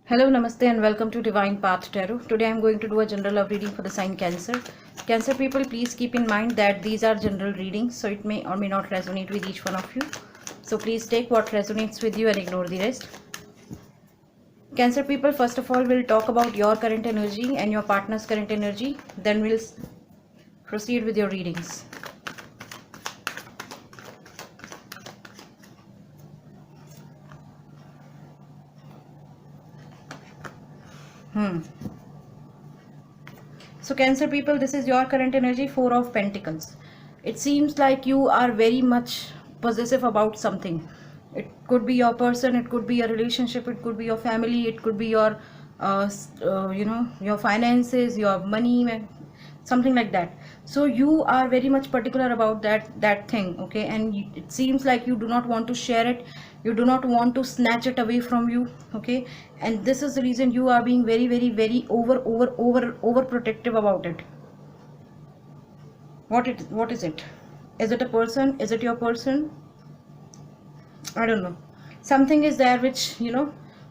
Hello, Namaste, and welcome to Divine Path Tarot. Today I am going to do a general love reading for the sign Cancer. Cancer people, please keep in mind that these are general readings, so it may or may not resonate with each one of you. So please take what resonates with you and ignore the rest. Cancer people, first of all, we'll talk about your current energy and your partner's current energy. Then we'll proceed with your readings. So Cancer people, this is your current energy, Four of Pentacles. It seems like you are very much possessive about something. It could be your person, it could be your relationship, it could be your family, it could be your your finances, your money, something like that. So you are very much particular about that thing, okay? And it seems like you do not want to share it, you do not want to snatch it away from you, okay? And this is the reason you are being very over protective about it. What is it? Is it a person? Is it your person? I don't know. Something is there which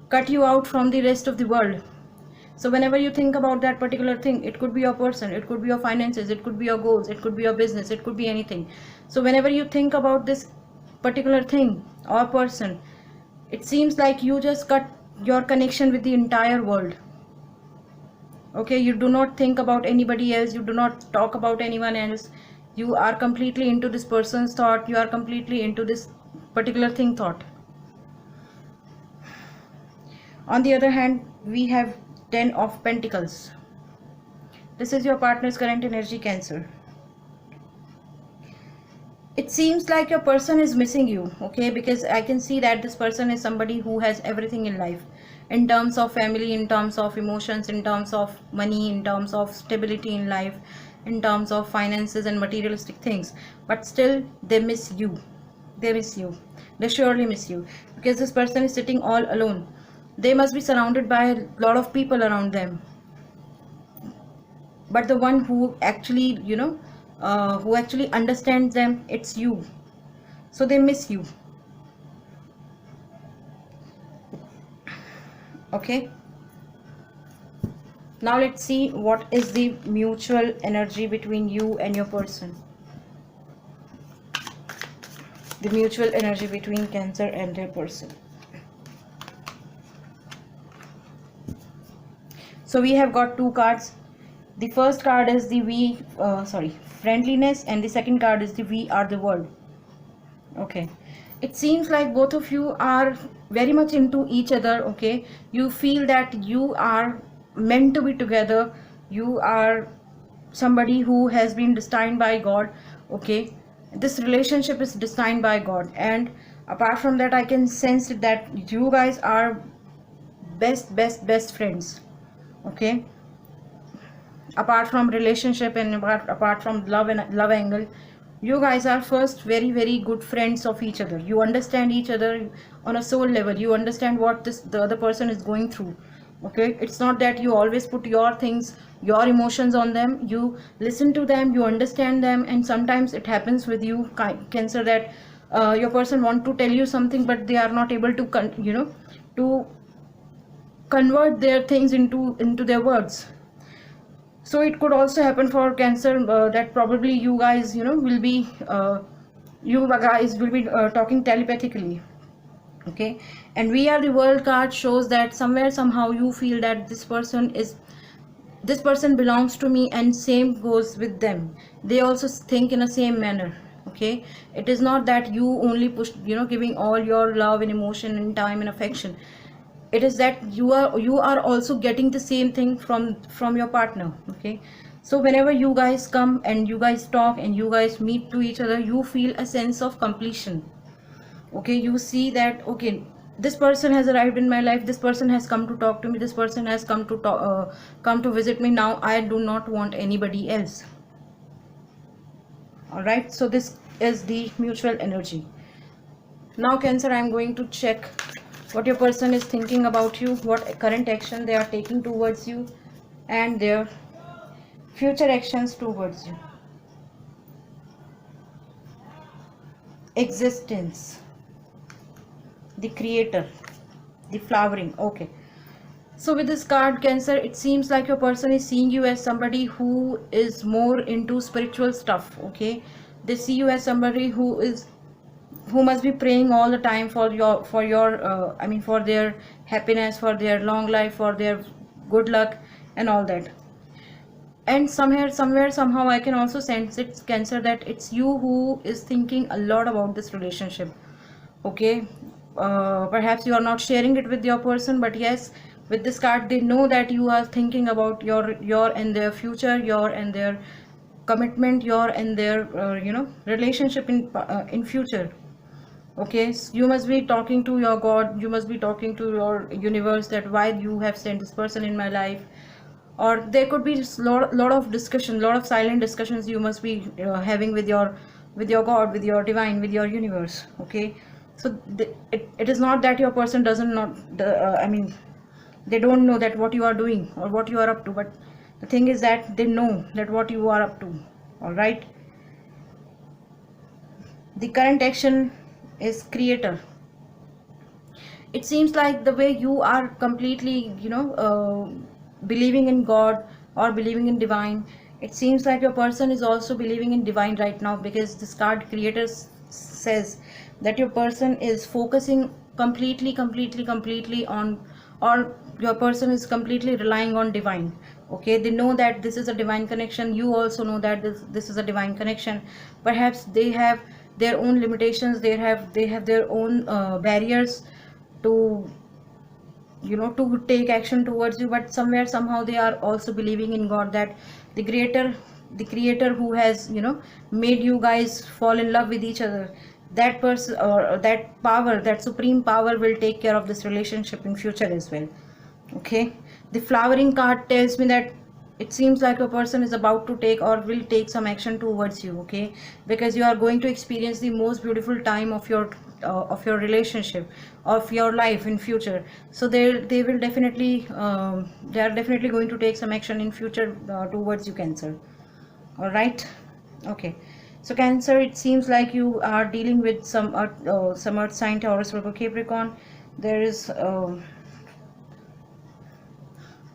cut you out from the rest of the world. So whenever you think about that particular thing, it could be your person, it could be your finances, it could be your goals, it could be your business, it could be anything. So whenever you think about this particular thing or person, it seems like you just cut your connection with the entire world. Okay, you do not think about anybody else, you do not talk about anyone else. You are completely into this person's thought, you are completely into this particular thing thought. On the other hand, we have 10 of Pentacles. This is your partner's current energy, Cancer. It seems like your person is missing you, okay? Because I can see that this person is somebody who has everything in life, in terms of family, in terms of emotions, in terms of money, in terms of stability in life, in terms of finances and materialistic things. But still, they miss you. They miss you. They surely miss you. Because this person is sitting all alone. They must be surrounded by a lot of people around them. But the one who actually, who actually understands them, it's you. So they miss you. Okay. Now let's see what is the mutual energy between you and your person. The mutual energy between Cancer and their person. So we have got two cards. The first card is the friendliness, and the second card is the we are the world. Okay, it seems like both of you are very much into each other, okay? You feel that you are meant to be together. You are somebody who has been destined by God, okay? This relationship is destined by God, and apart from that, I can sense that you guys are best friends, okay? Apart from relationship and apart from love and love angle, you guys are first very good friends of each other. You understand each other on a soul level. You understand what the other person is going through, okay? It's not that you always put your things, your emotions on them. You listen to them, you understand them, and sometimes it happens with you, Cancer, that your person want to tell you something, but they are not able to to convert their things into their words. So it could also happen for Cancer that probably you guys will be talking telepathically, okay? And we are the world card shows that somewhere somehow you feel that this person belongs to me, and same goes with them. They also think in a same manner, okay? It is not that you only push giving all your love and emotion and time and affection. It is that you are also getting the same thing from your partner, okay? So whenever you guys come and you guys talk and you guys meet to each other, you feel a sense of completion, okay? You see that, okay, this person has arrived in my life, this person has come to talk to me, this person has come to come to visit me. Now I do not want anybody else. All right, so this is the mutual energy. Now, Cancer, I'm going to check what your person is thinking about you, what current action they are taking towards you, and their future actions towards you. Existence, the creator, the flowering. Okay, So with this card, Cancer, it seems like your person is seeing you as somebody who is more into spiritual stuff. Okay, they see you as somebody who must be praying all the time for your I mean for their happiness, for their long life, for their good luck and all that. And somewhere somehow I can also sense it, Cancer, that it's you who is thinking a lot about this relationship. Okay, perhaps you are not sharing it with your person, but yes, with this card they know that you are thinking about your and their future, your and their commitment, your and their relationship in future. Okay, you must be talking to your god, you must be talking to your universe, that why you have sent this person in my life. Or there could be just lot of discussion, lot of silent discussions you must be having with your god, with your divine, with your universe. Okay, so it is not that your person doesn't not I mean they don't know that what you are doing or what you are up to, but the thing is that they know that what you are up to. All right, the current action is creator. It seems like the way you are completely believing in god or believing in divine, it seems like your person is also believing in divine right now, because this card creator says that your person is focusing completely on, or your person is completely relying on divine. Okay, they know that this is a divine connection, you also know that this is a divine connection. Perhaps they have their own limitations, they have their own barriers to to take action towards you, but somewhere somehow they are also believing in god, that the creator who has made you guys fall in love with each other, that person or that power, that supreme power will take care of this relationship in future as well. Okay, the flowering card tells me that it seems like a person is about to take or will take some action towards you. Okay, because you are going to experience the most beautiful time of your relationship, of your life in future. So they will definitely they are definitely going to take some action in future towards you, Cancer. All right. Okay, so Cancer, it seems like you are dealing with some earth sign, Taurus, Virgo, Capricorn. There is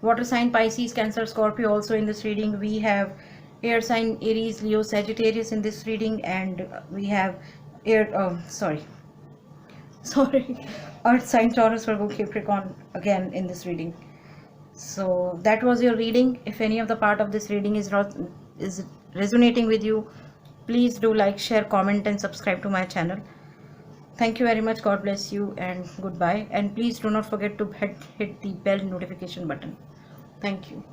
water sign, Pisces, Cancer, Scorpio also in this reading. We have air sign, Aries, Leo, Sagittarius in this reading, and we have air sorry sorry earth sign, Taurus, Virgo, Capricorn again in this reading. So that was your reading. If any of the part of this reading is resonating with you, please do like, share, comment and subscribe to my channel. Thank you very much. God bless you and goodbye. And please do not forget to hit the bell notification button. Thank you.